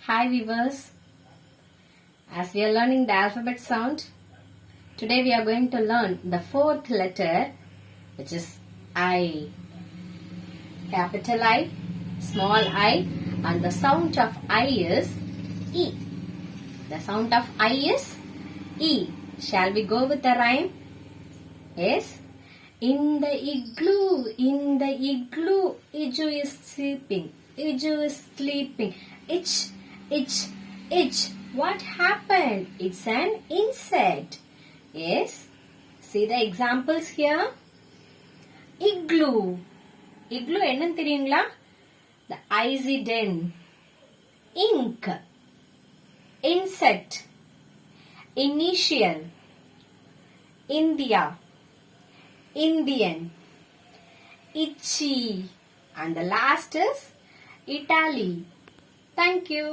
Hi viewers, as we are learning the alphabet sound, today we are going to learn the fourth letter, which is I. Capital I, small I, and the sound of I is E. The sound of I is E. Shall we go with the rhyme? Yes. In the igloo, Iju is sleeping. Iju is sleeping. Itch, itch, itch. What happened? It's an insect. Yes. See the examples here. Igloo. Igloo என்னன்னு தெரியுங்களா? The icy den. Ink. Insect. Initial. India. Indian. Itchy. And the last is Italy. Thank you.